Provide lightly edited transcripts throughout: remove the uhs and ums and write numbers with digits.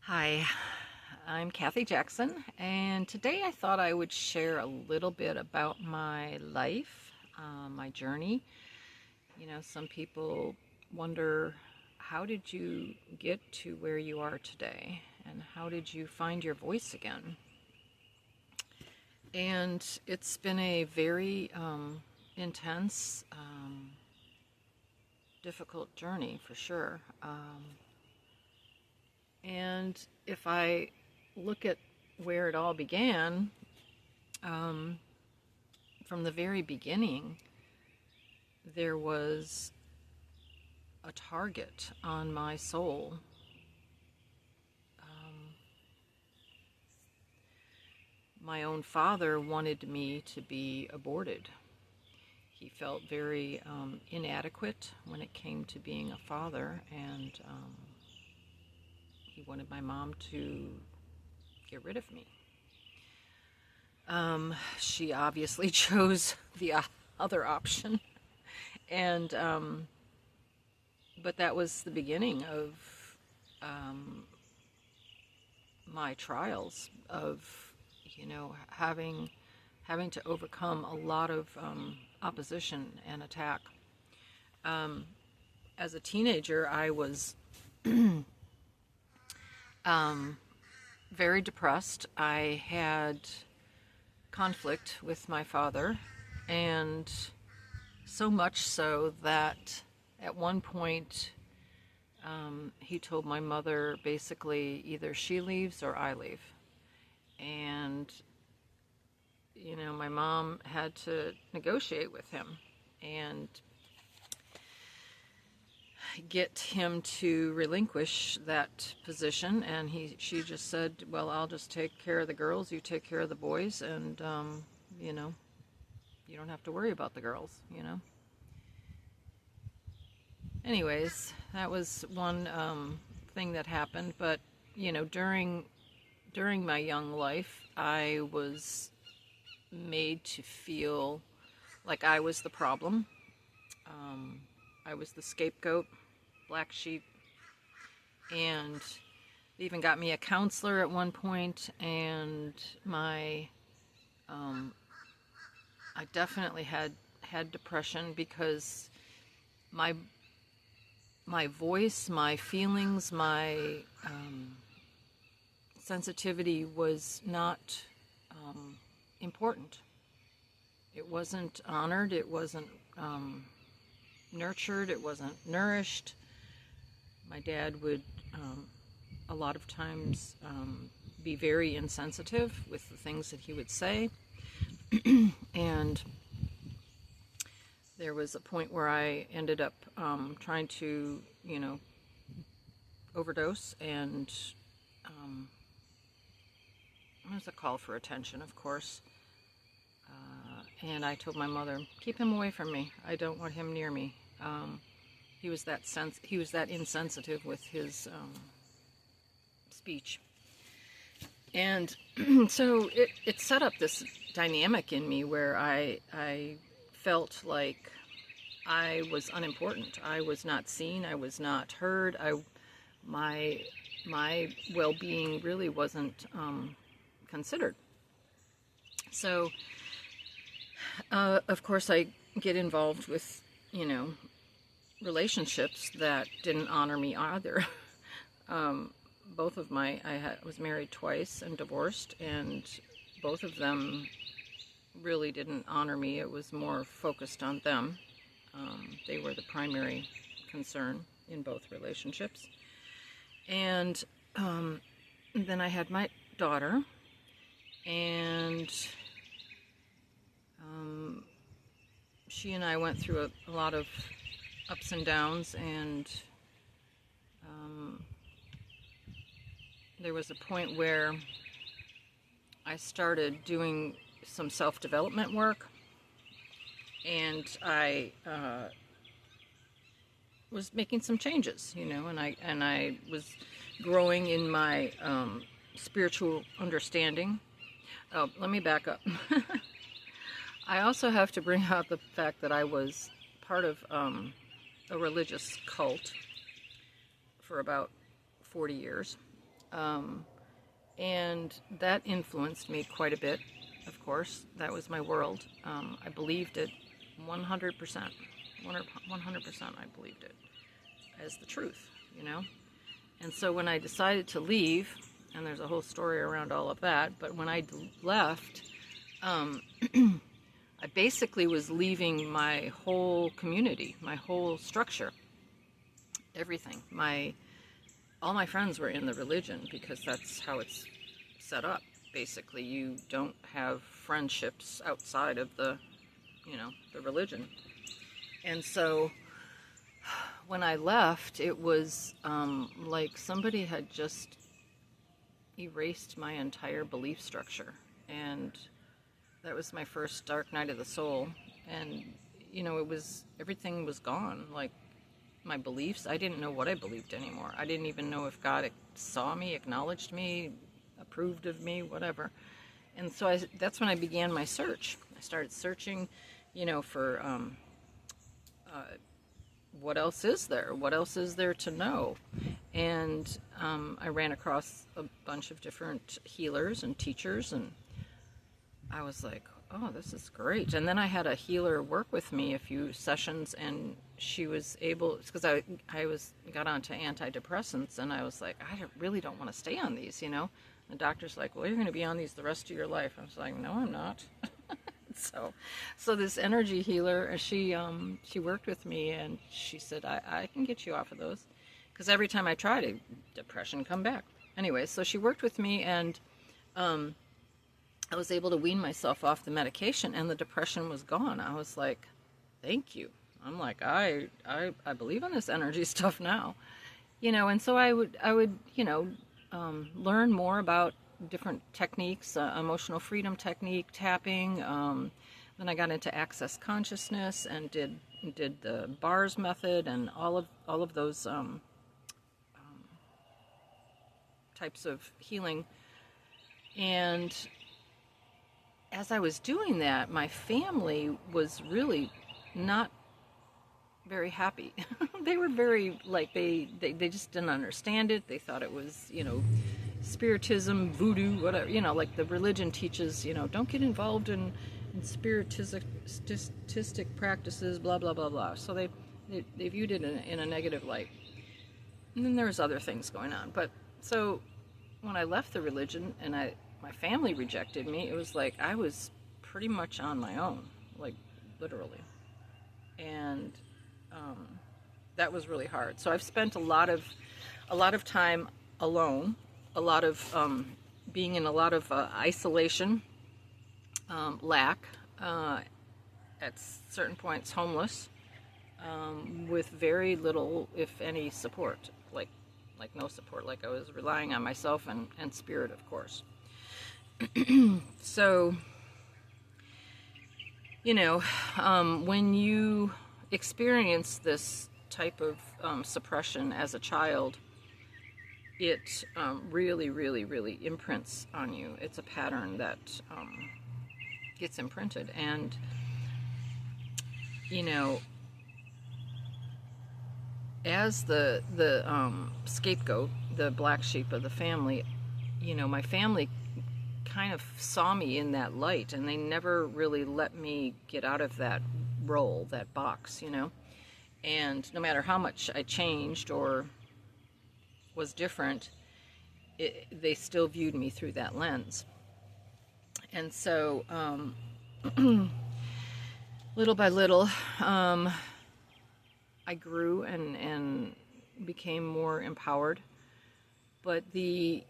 Hi, I'm Kathy Jackson, and today I thought I would share a little bit about my life, my journey. Some people wonder, how did you get to where you are today, and how did you find your voice again? And it's been a very intense, difficult journey for sure. And if I look at where it all began, um, from the very beginning, there was a target on my soul. My own father wanted me to be aborted. He felt very inadequate when it came to being a father, and he wanted my mom to get rid of me. She obviously chose the other option, and but that was the beginning of my trials of having to overcome a lot of opposition and attack. As a teenager, I was very depressed. I had conflict with my father, and so much so that at one point he told my mother basically either she leaves or I leave. And my mom had to negotiate with him and get him to relinquish that position, and she just said, well, I'll just take care of the girls, you take care of the boys, and you don't have to worry about the girls. Anyways, that was one thing that happened. But during my young life, I was made to feel like I was the problem. I was the scapegoat, black sheep, and they even got me a counselor at one point, and I definitely had depression because my voice, my feelings, my sensitivity was not important. It wasn't honored, it wasn't nurtured, it wasn't nourished. My dad would a lot of times be very insensitive with the things that he would say. And there was a point where I ended up trying to, overdose, and it was a call for attention, of course. And I told my mother, keep him away from me. I don't want him near me. He was that insensitive with his speech. And so it set up this dynamic in me where I felt like I was unimportant. I was not seen. I was not heard. My well-being really wasn't considered. So, of course, I get involved with, relationships that didn't honor me either. Both of I was married twice and divorced, and both of them really didn't honor me. It was more focused on them. They were the primary concern in both relationships. And then I had my daughter, and she and I went through a lot of ups and downs, and there was a point where I started doing some self-development work, and I was making some changes, and I was growing in my spiritual understanding. Oh, let me back up. I also have to bring out the fact that I was part of a religious cult for about 40 years. And that influenced me quite a bit, of course. That was my world. I believed it 100%. 100%, I believed it as the truth, you know? And so when I decided to leave, and there's a whole story around all of that, but when I left, I basically was leaving my whole community, my whole structure, everything. All my friends were in the religion because that's how it's set up. Basically, you don't have friendships outside of the religion. And so when I left, it was like somebody had just erased my entire belief structure. And that was my first dark night of the soul. And, everything was gone. Like, my beliefs, I didn't know what I believed anymore. I didn't even know if God saw me, acknowledged me, approved of me, whatever. And so that's when I began my search. I started searching, for what else is there? What else is there to know? And I ran across a bunch of different healers and teachers, and I was like, oh, this is great. And then I had a healer work with me a few sessions, and she was able, because I got onto antidepressants, and I was like, I really don't want to stay on these, The doctor's like, well, you're going to be on these the rest of your life. I was like, no, I'm not. So this energy healer, she worked with me, and she said, I can get you off of those, because every time I tried it, depression come back. Anyway, so she worked with me, and I was able to wean myself off the medication, and the depression was gone. I was like, thank you. I'm like, I believe in this energy stuff now, and so I would learn more about different techniques, emotional freedom technique, tapping. Then I got into access consciousness and did the bars method and all of those types of healing. And as I was doing that, my family was really not very happy. They were very, they just didn't understand it. They thought it was, spiritism, voodoo, whatever, like the religion teaches, don't get involved in spiritistic practices, blah, blah, blah, blah. So they viewed it in a negative light. And then there was other things going on. But so when I left the religion and my family rejected me, it was like I was pretty much on my own, like literally. And that was really hard. So I've spent a lot of time alone, a lot of being in a lot of isolation, lack, at certain points homeless, with very little, if any, support, like no support. Like I was relying on myself and spirit, of course. So, when you experience this type of suppression as a child, it really, really, really imprints on you. It's a pattern that gets imprinted. And, as the scapegoat, the black sheep of the family, my family kind of saw me in that light, and they never really let me get out of that role, that box, and no matter how much I changed or was different, they still viewed me through that lens. And so little by little, I grew and became more empowered. But the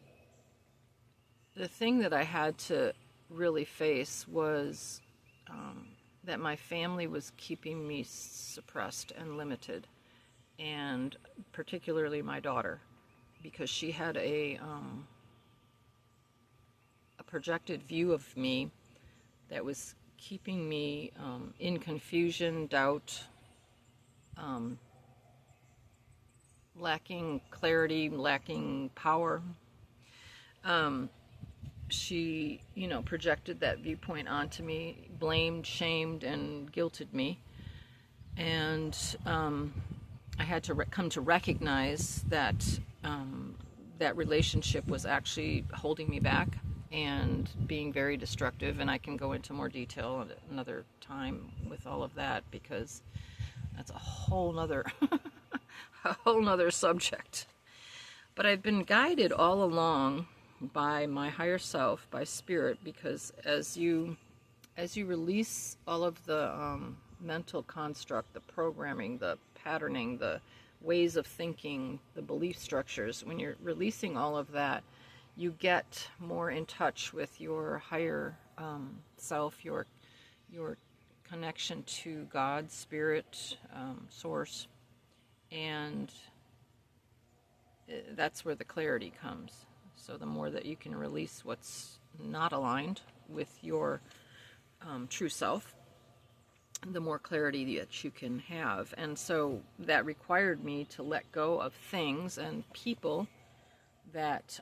thing that I had to really face was that my family was keeping me suppressed and limited, and particularly my daughter, because she had a projected view of me that was keeping me in confusion, doubt, lacking clarity, lacking power. She, projected that viewpoint onto me, blamed, shamed, and guilted me. And I had to come to recognize that that relationship was actually holding me back and being very destructive. And I can go into more detail at another time with all of that, because that's a whole nother a whole nother subject. But I've been guided all along by my higher self, by spirit, because as you release all of the mental construct, the programming, the patterning, the ways of thinking, the belief structures, when you're releasing all of that, you get more in touch with your higher self, your connection to God, spirit, source, and that's where the clarity comes. So the more that you can release what's not aligned with your true self, the more clarity that you can have. And so that required me to let go of things and people that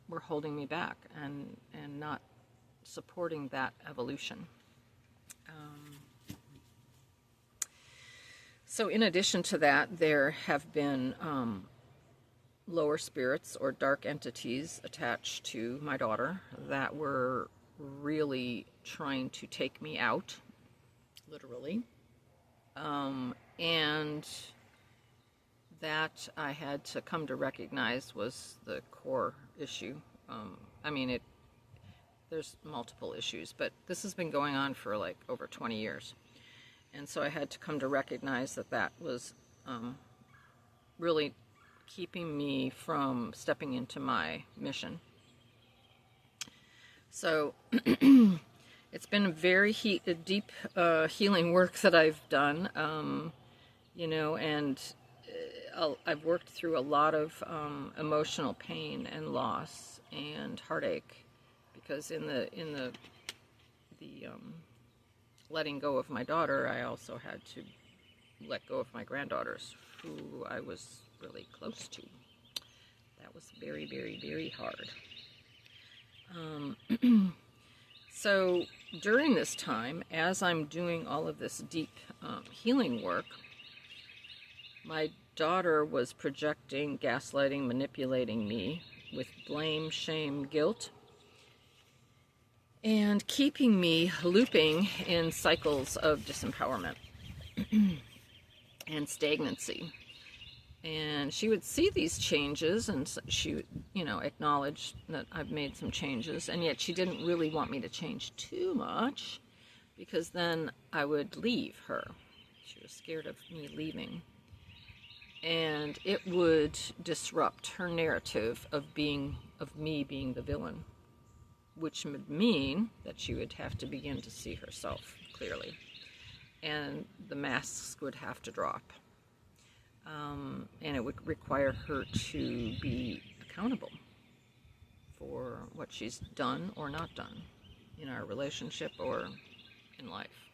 were holding me back and not supporting that evolution. So in addition to that, there have been lower spirits or dark entities attached to my daughter that were really trying to take me out, literally. And that I had to come to recognize was the core issue. There's multiple issues, but this has been going on for like over 20 years. And so I had to come to recognize that was really keeping me from stepping into my mission. So it's been a very deep healing work that I've done, and I've worked through a lot of emotional pain and loss and heartache, because in the letting go of my daughter, I also had to let go of my granddaughters, who I was really close to. That was very, very, very hard. So during this time, as I'm doing all of this deep healing work, my daughter was projecting, gaslighting, manipulating me with blame, shame, guilt, and keeping me looping in cycles of disempowerment and stagnancy. And she would see these changes, and she would, acknowledge that I've made some changes, and yet she didn't really want me to change too much, because then I would leave her. She was scared of me leaving. And it would disrupt her narrative of me being the villain, which would mean that she would have to begin to see herself clearly, and the masks would have to drop. And it would require her to be accountable for what she's done or not done in our relationship or in life.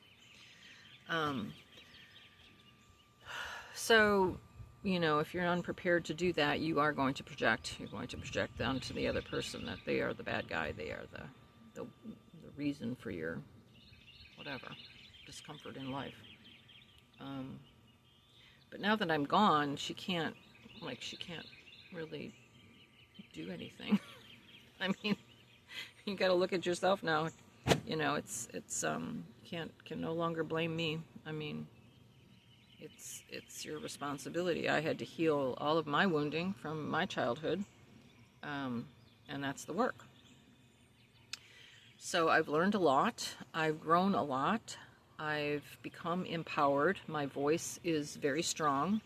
So, if you're unprepared to do that, you are going to project. You're going to project onto the other person that they are the bad guy. They are the reason for your whatever discomfort in life. But now that I'm gone, she can't really do anything. I mean, you got to look at yourself now. It's can no longer blame me. I mean, it's your responsibility. I had to heal all of my wounding from my childhood, and that's the work. So I've learned a lot. I've grown a lot. I've become empowered. My voice is very strong,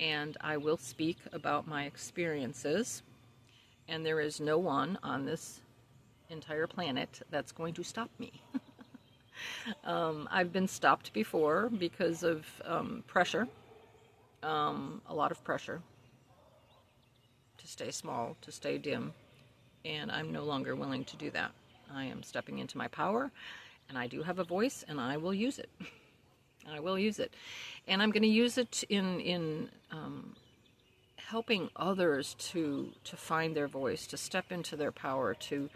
and I will speak about my experiences. And there is no one on this entire planet that's going to stop me. I've been stopped before because of pressure, a lot of pressure to stay small, to stay dim, and I'm no longer willing to do that. I am stepping into my power, and I do have a voice, and I will use it. I will use it. And I'm going to use it in helping others to find their voice, to step into their power, to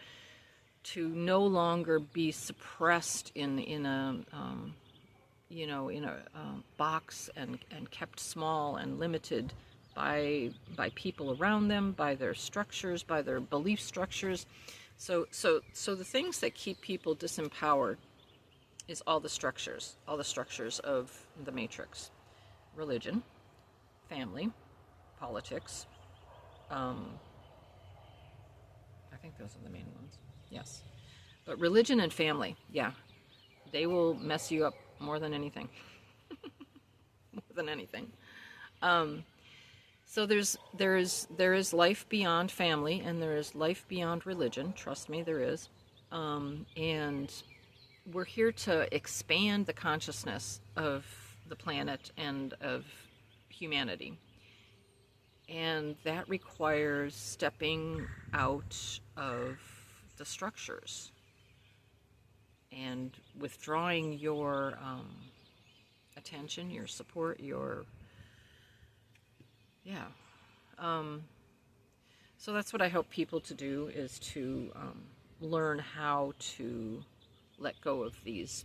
no longer be suppressed in a box and kept small and limited by people around them, by their structures, by their belief structures. So the things that keep people disempowered is all the structures of the matrix: religion, family, politics. I think those are the main ones. Yes, but religion and family, yeah, they will mess you up more than anything. More than anything. So there is life beyond family, and there is life beyond religion. Trust me, there is. And we're here to expand the consciousness of the planet and of humanity. And that requires stepping out of the structures and withdrawing your attention, your support, your... Yeah. So that's what I hope people to do, is to learn how to let go of these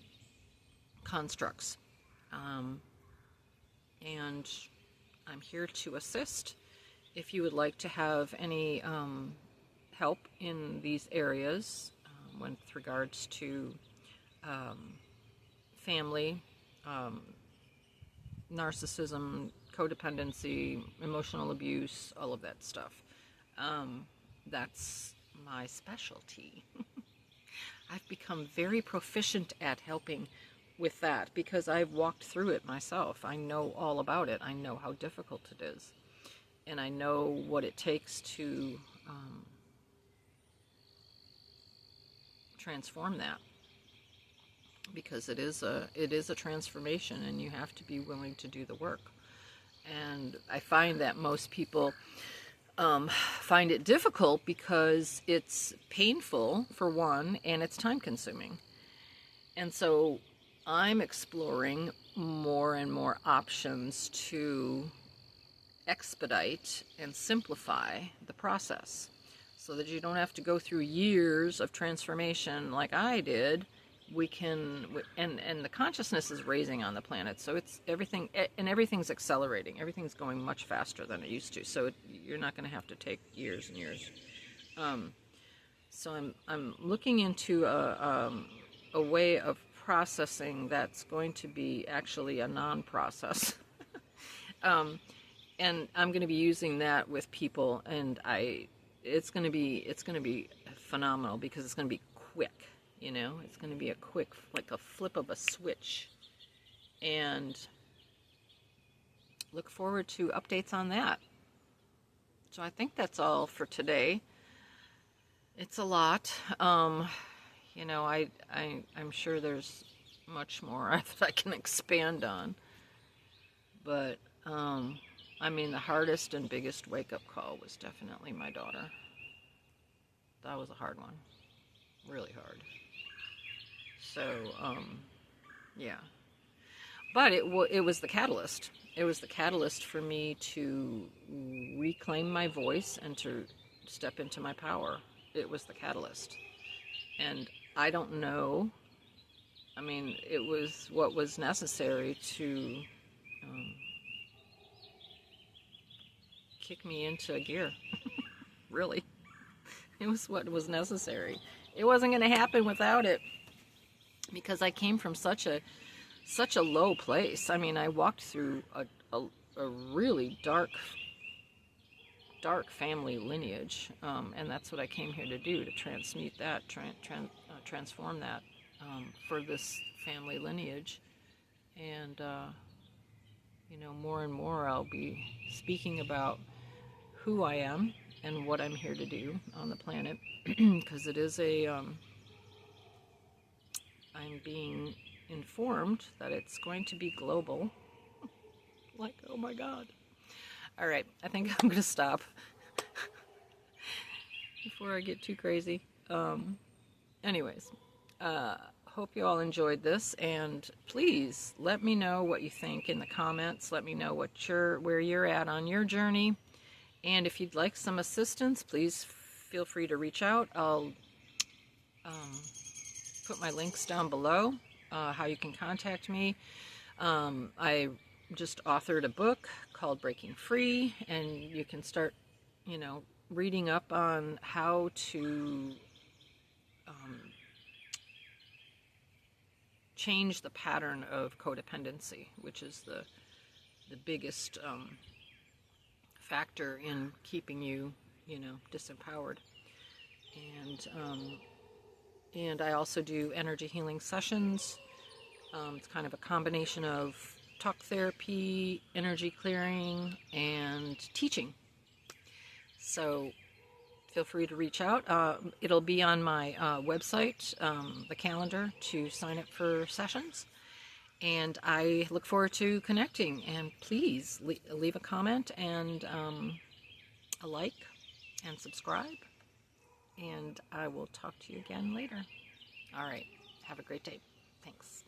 constructs. And I'm here to assist. If you would like to have any help in these areas with regards to family, narcissism, codependency, emotional abuse, all of that stuff. That's my specialty. I've become very proficient at helping with that because I've walked through it myself. I know all about it. I know how difficult it is. And I know what it takes to transform that. Because it is a transformation, and you have to be willing to do the work. And I find that most people find it difficult because it's painful, for one, and it's time consuming. And so I'm exploring more and more options to expedite and simplify the process so that you don't have to go through years of transformation like I did. We can, and the consciousness is raising on the planet, so it's everything, and everything's accelerating. Everything's going much faster than it used to, so you're not going to have to take years and years. So I'm looking into a way of processing that's going to be actually a non-process, and I'm going to be using that with people, and it's going to be phenomenal because it's going to be quick. You know, it's going to be a quick, like a flip of a switch. And look forward to updates on that. So I think that's all for today. It's a lot. You know, I'm sure there's much more that I can expand on. But, I mean, the hardest and biggest wake-up call was definitely my daughter. That was a hard one. Really hard. So, yeah. But it was the catalyst. It was the catalyst for me to reclaim my voice and to step into my power. It was the catalyst. And I don't know. I mean, it was what was necessary to kick me into gear. Really. It was what was necessary. It wasn't going to happen without it. Because I came from such a low place. I mean, I walked through a really dark family lineage, and that's what I came here to do, to transmute that, transform that for this family lineage. And you know, more and more I'll be speaking about who I am and what I'm here to do on the planet, because it is I'm being informed that it's going to be global. Like, oh my God. All right, I think I'm going to stop before I get too crazy. Anyways, hope you all enjoyed this, and please let me know what you think in the comments. Let me know where you're at on your journey. And if you'd like some assistance, please feel free to reach out. I'll put my links down below, how you can contact me. I just authored a book called Breaking Free, and you can start, reading up on how to change the pattern of codependency, which is the biggest factor in keeping you, disempowered. And I also do energy healing sessions. It's kind of a combination of talk therapy, energy clearing, and teaching. So feel free to reach out. It'll be on my website, the calendar, to sign up for sessions. And I look forward to connecting. And please leave a comment and a like and subscribe. And I will talk to you again later. All right. Have a great day. Thanks.